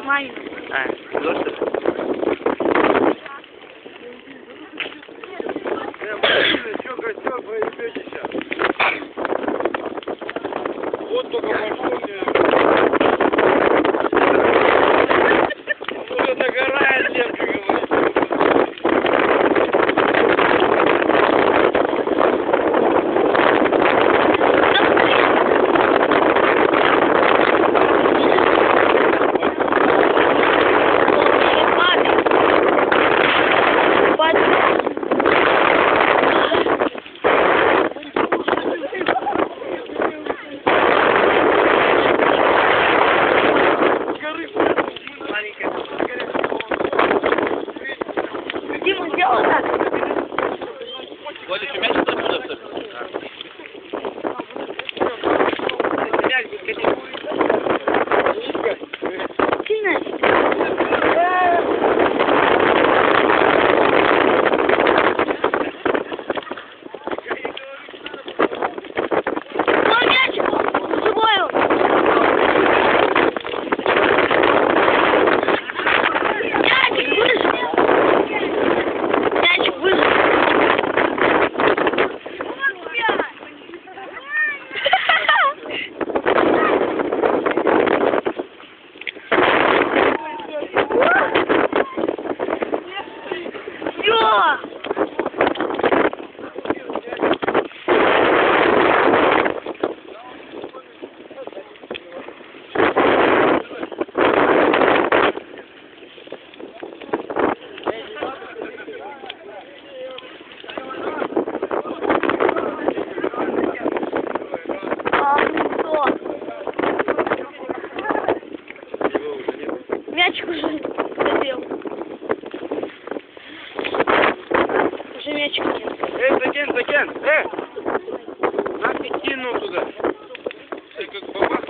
Нормально. Что костер проебете сейчас? Вот только пошел мне. Уже догорает, девка говорит. Дима, сделай так. Владик, мяч оттуда? Мяч будет катить. Сильно. Ну, мяч! Живой он! Мячик выжил! Мячик выжил! Всё! Мячик уже забил. Уже мячик нет. Закен! Как ты кинул туда? Ты как бабах.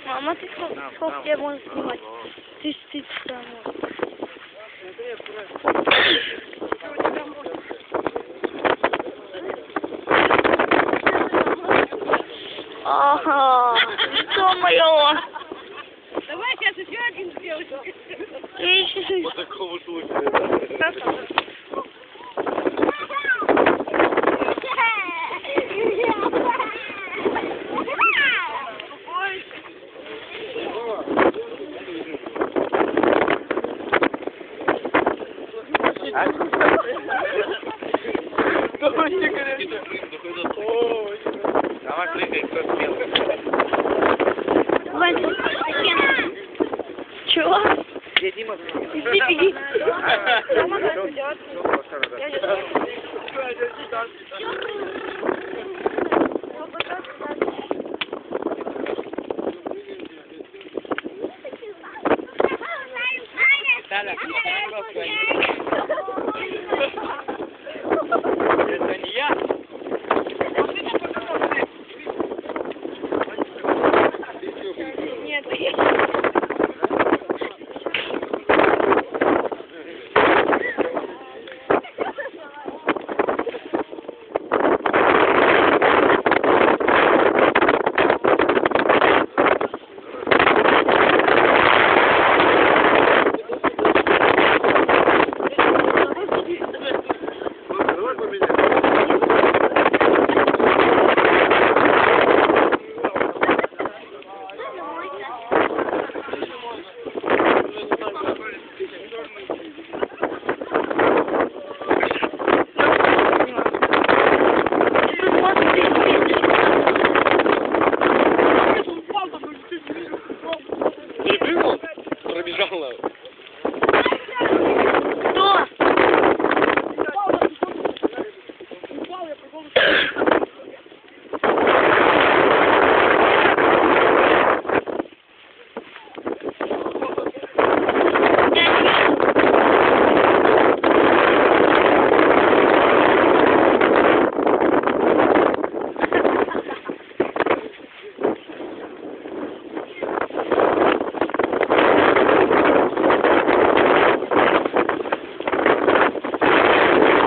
Мама, ты сколько тебя можешь снимать? Ты там. Ага, лицо мое. Давай сейчас еще один сделаем. По такому случаю. Давай прыгай, кто смел. Вань, чего? Где Дима? Иди, беги. Это не я. Нет, Давай поменяем. Перепрыгнул? Пробежал. кто?